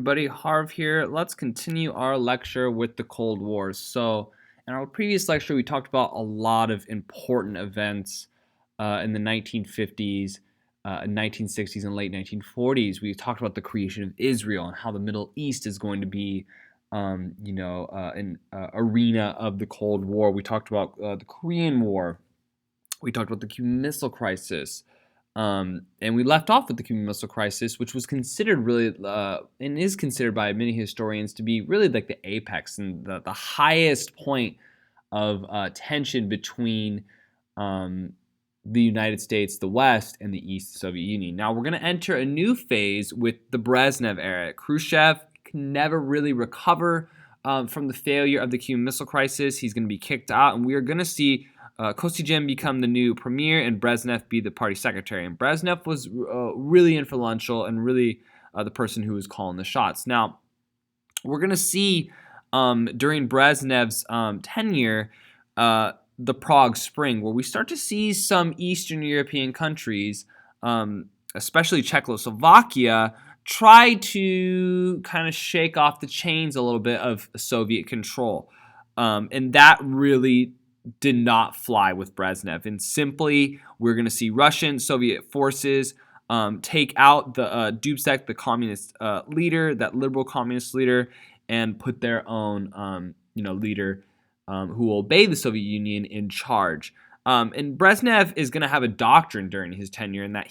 Everybody, Harv here. Let's continue our lecture with the Cold War. So, in our previous lecture, we talked about a lot of important events in the 1950s, 1960s, and late 1940s. We talked about the creation of Israel and how the Middle East is going to be, an arena of the Cold War. We talked about the Korean War. We talked about the Cuban Missile Crisis. And we left off with the Cuban Missile Crisis, which was considered really, and is considered by many historians to be really like the apex and the highest point of tension between the United States, the West, and the East, the Soviet Union. Now we're going to enter a new phase with the Brezhnev era. Khrushchev can never really recover from the failure of the Cuban Missile Crisis. He's going to be kicked out, and we are going to see Kosygin become the new premier and Brezhnev be the party secretary. And Brezhnev was really influential and really the person who was calling the shots. Now, we're going to see during Brezhnev's tenure the Prague Spring, where we start to see some Eastern European countries, especially Czechoslovakia, try to kind of shake off the chains a little bit of Soviet control. And that really did not fly with Brezhnev. And simply, we're going to see Russian Soviet forces take out the Dubček, the communist leader, that liberal communist leader, and put their own leader who will obey the Soviet Union in charge. And Brezhnev is going to have a doctrine during his tenure in that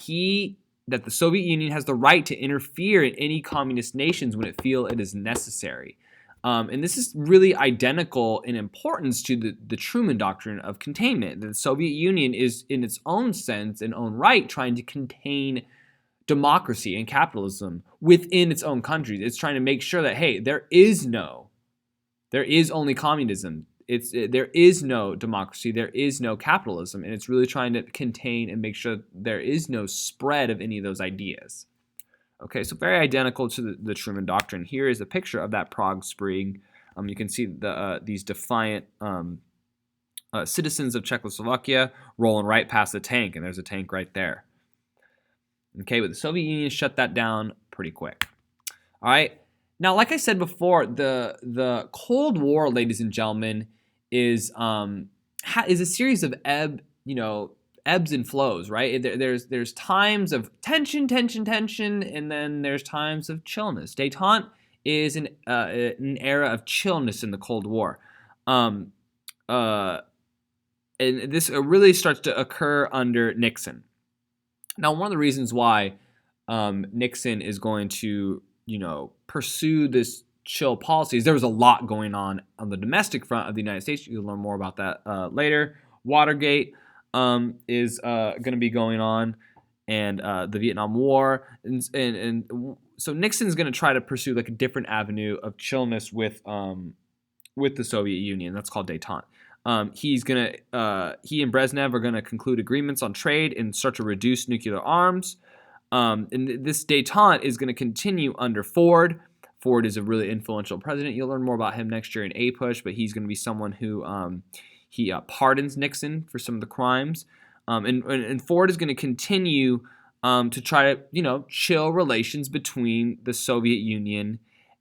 the Soviet Union has the right to interfere in any communist nations when it feels it is necessary. And this is really identical in importance to the Truman Doctrine of containment. The Soviet Union is, in its own sense and own right, trying to contain democracy and capitalism within its own countries. It's trying to make sure that, hey, there is only communism. There is no democracy. There is no capitalism. And it's really trying to contain and make sure there is no spread of any of those ideas. Okay, so very identical to the Truman Doctrine. Here is a picture of that Prague Spring. You can see these defiant citizens of Czechoslovakia rolling right past the tank, and there's a tank right there. Okay, but the Soviet Union shut that down pretty quick. All right, now like I said before, the Cold War, ladies and gentlemen, is a series of ebbs and flows, right? There's times of tension, and then there's times of chillness. Détente is an era of chillness in the Cold War. And this really starts to occur under Nixon. Now, one of the reasons why Nixon is going to, pursue this chill policies, there was a lot going on the domestic front of the United States. You'll learn more about that later. Watergate is going to be going on, and the Vietnam War, and so Nixon's going to try to pursue like a different avenue of chillness with the Soviet Union. That's called Détente. He and Brezhnev are going to conclude agreements on trade and start to reduce nuclear arms. And this Détente is going to continue under Ford. Ford is a really influential president. You'll learn more about him next year in APUSH, but he's going to be someone who he pardons Nixon for some of the crimes. And Ford is going to continue to try to, chill relations between the Soviet Union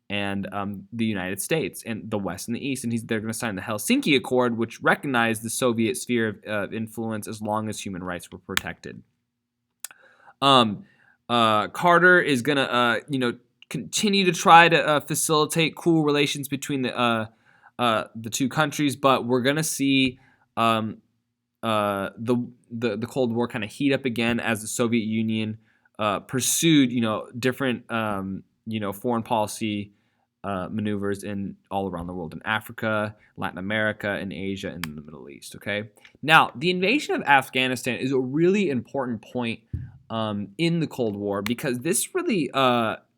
and the United States and the West and the East. And they're going to sign the Helsinki Accord, which recognized the Soviet sphere of influence as long as human rights were protected. Carter is going to, continue to try to facilitate cool relations between the two countries, but we're going to see the Cold War kind of heat up again as the Soviet Union pursued, different, foreign policy maneuvers in all around the world, in Africa, Latin America, and Asia, and the Middle East. Okay. Now, the invasion of Afghanistan is a really important point in the Cold War because this really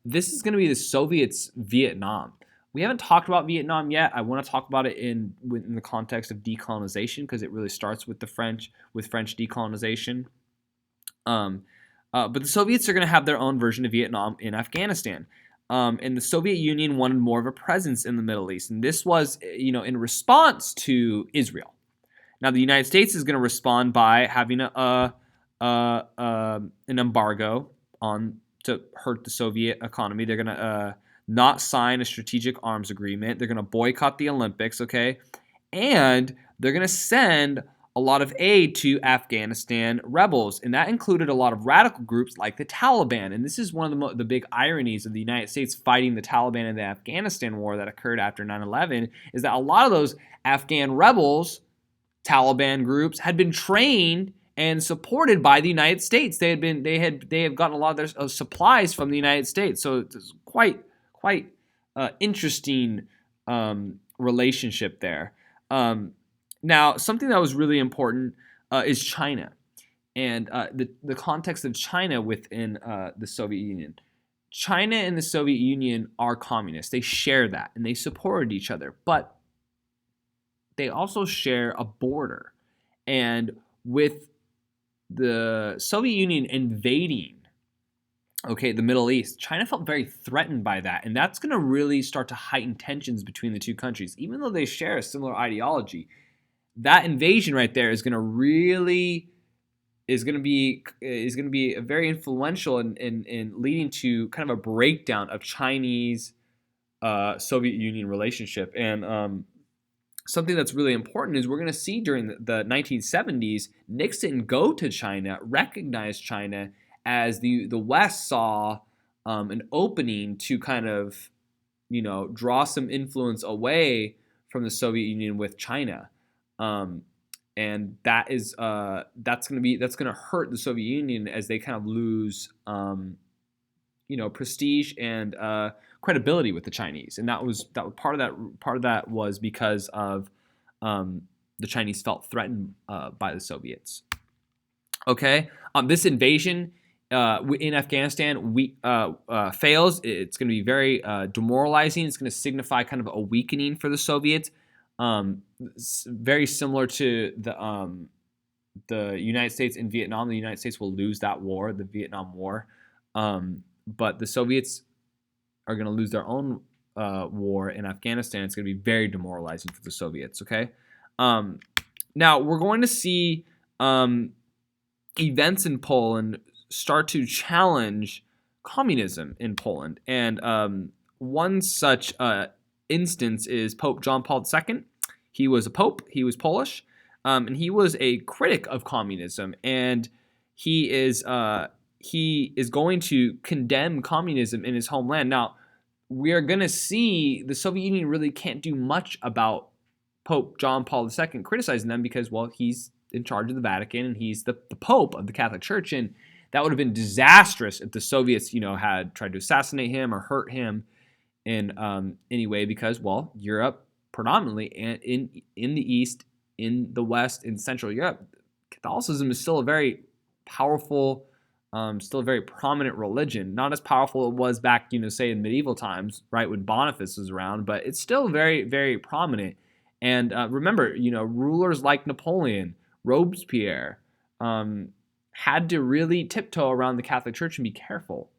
this is going to be the Soviets' Vietnam. We haven't talked about Vietnam yet. I want to talk about it in the context of decolonization because it really starts with French decolonization. But the Soviets are going to have their own version of Vietnam in Afghanistan. And the Soviet Union wanted more of a presence in the Middle East. And this was, in response to Israel. Now, the United States is going to respond by having an embargo to hurt the Soviet economy. They're going to not sign a strategic arms agreement. They're going to boycott the Olympics, okay? And they're going to send a lot of aid to Afghanistan rebels, and that included a lot of radical groups like the Taliban. And this is one of the big ironies of the United States fighting the Taliban in the Afghanistan war that occurred after 9/11, is that a lot of those Afghan rebels, Taliban groups, had been trained and supported by the United States. They have gotten a lot of their supplies from the United States. So it's quite interesting relationship there. Now, something that was really important is China, and the context of China within the Soviet Union. China and the Soviet Union are communists. They share that, and they supported each other, but they also share a border. And with the Soviet Union invading, the Middle East, China felt very threatened by that, and that's going to really start to heighten tensions between the two countries, even though they share a similar ideology. That invasion right there is going to be very influential in leading to kind of a breakdown of Chinese Soviet Union relationship. And something that's really important is we're going to see during the 1970s, Nixon go to China, recognize China as the West saw an opening to kind of draw some influence away from the Soviet Union with China. And that's going to hurt the Soviet Union as they kind of lose, prestige and credibility with the Chinese. And that was part of that was because of the Chinese felt threatened by the Soviets. Okay, this invasion in Afghanistan fails. It's going to be very demoralizing. It's going to signify kind of a weakening for the Soviets. Very similar to the United States in Vietnam. The United States will lose that war, the Vietnam War, but the Soviets are going to lose their own war in Afghanistan. It's going to be very demoralizing for the Soviets. Okay, now we're going to see events in Poland start to challenge communism in Poland, and one such instance is Pope John Paul II. He was a pope. He was Polish, and he was a critic of communism. And he is going to condemn communism in his homeland. Now, we are going to see the Soviet Union really can't do much about Pope John Paul II criticizing them because, well, he's in charge of the Vatican and he's the Pope of the Catholic Church, and that would have been disastrous if the Soviets, had tried to assassinate him or hurt him in any way, because, well, Europe predominantly and in the East, in the West, in Central Europe, Catholicism is still a very powerful, still a very prominent religion. Not as powerful as it was back, say in medieval times, right, when Boniface was around, but it's still very, very prominent. And remember, rulers like Napoleon, Robespierre, had to really tiptoe around the Catholic Church and be careful,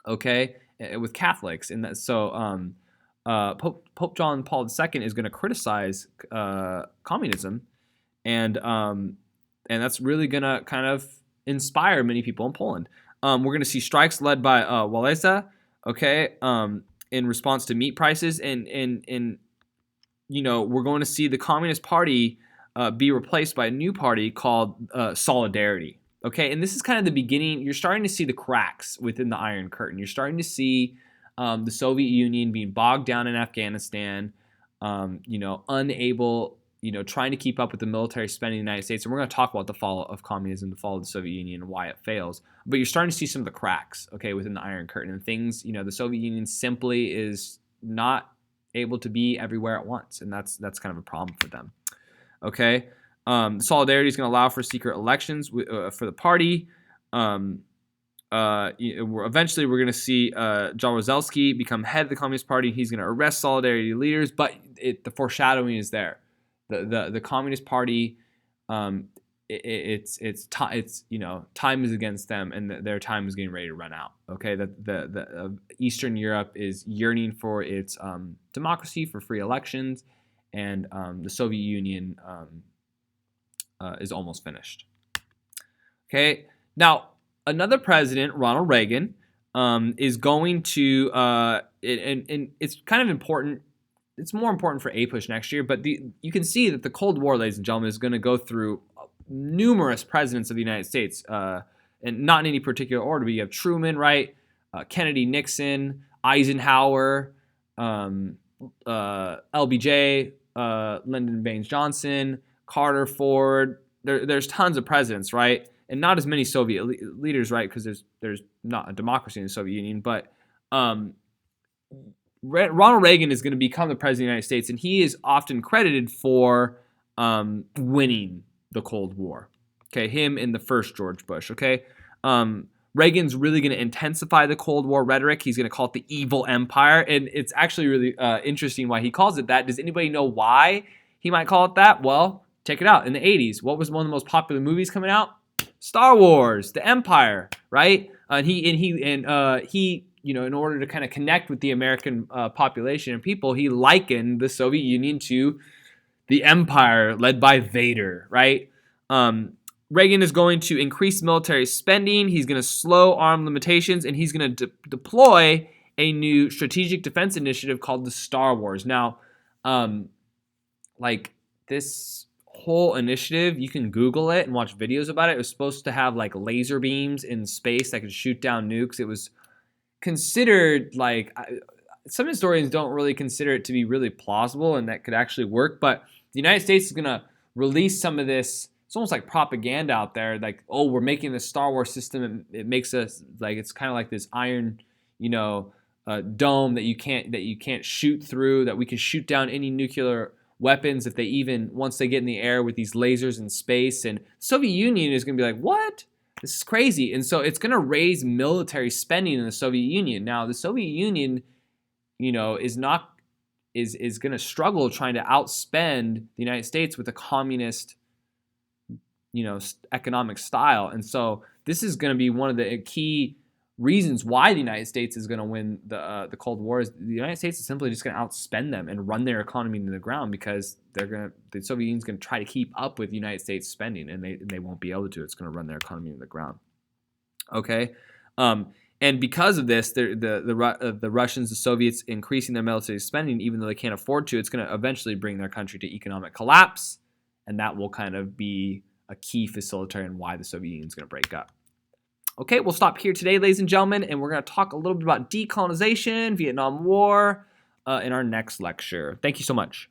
okay, with Catholics. And that, so Pope John Paul II is going to criticize communism, and that's really going to kind of inspire many people in Poland. We're going to see strikes led by Walesa, okay, in response to meat prices, and we're going to see the Communist Party be replaced by a new party called Solidarity. Okay, and this is kind of the beginning. You're starting to see the cracks within the Iron Curtain. You're starting to see the Soviet Union being bogged down in Afghanistan, unable, trying to keep up with the military spending in the United States. And we're going to talk about the fall of communism, the fall of the Soviet Union, and why it fails. But you're starting to see some of the cracks, okay, within the Iron Curtain. And things, the Soviet Union simply is not able to be everywhere at once. And that's kind of a problem for them. Okay. Solidarity is going to allow for secret elections for the party. Eventually, we're going to see Jaruzelski become head of the Communist Party. He's going to arrest Solidarity leaders, but the foreshadowing is there. The Communist Party, time is against them, and their time is getting ready to run out. Okay, the Eastern Europe is yearning for its democracy, for free elections, and the Soviet Union is almost finished. Okay, now another president, Ronald Reagan, is going to and it's kind of important. It's more important for APUSH next year, but you can see that the Cold War, ladies and gentlemen, is going to go through numerous presidents of the United States, and not in any particular order, but you have Truman, right? Kennedy, Nixon, Eisenhower, LBJ, Lyndon Baines Johnson, Carter, Ford. There's tons of presidents, right? And not as many Soviet leaders, right? Because there's not a democracy in the Soviet Union, but Ronald Reagan is going to become the president of the United States, and he is often credited for winning the Cold War. Okay, him and the first George Bush. Okay, Reagan's really going to intensify the Cold War rhetoric. He's going to call it the evil empire, and it's actually really interesting why he calls it that. Does anybody know why he might call it that? Well, check it out. In the 80s, what was one of the most popular movies coming out? Star Wars, the Empire, right? And he in order to kind of connect with the American population and people, he likened the Soviet Union to the Empire led by Vader, right? Reagan is going to increase military spending. He's going to slow arm limitations, and he's going to deploy a new strategic defense initiative called the Star Wars. Now, this whole initiative, you can Google it and watch videos about it. It was supposed to have like laser beams in space that could shoot down nukes. It was considered some historians don't really consider it to be really plausible and that could actually work, but the United States is going to release some of this. It's almost like propaganda out there, like, oh, we're making this Star Wars system, and it makes us like, it's kind of like this iron, dome that you can't shoot through, that we can shoot down any nuclear weapons if they even, once they get in the air with these lasers in space. And the Soviet Union is going to be like, what? This is crazy. And so it's going to raise military spending in the Soviet Union. Now, the Soviet Union, is going to struggle trying to outspend the United States with a communist, economic style. And so this is going to be one of the key reasons why the United States is going to win the Cold War. Is the United States is simply just going to outspend them and run their economy into the ground, because the Soviet Union's going to try to keep up with the United States spending, and they won't be able to. It's going to run their economy into the ground. Okay, and because of this, the Russians, the Soviets, increasing their military spending, even though they can't afford to, it's going to eventually bring their country to economic collapse, and that will kind of be a key facilitator in why the Soviet Union is going to break up. Okay, we'll stop here today, ladies and gentlemen, and we're going to talk a little bit about decolonization, Vietnam War, in our next lecture. Thank you so much.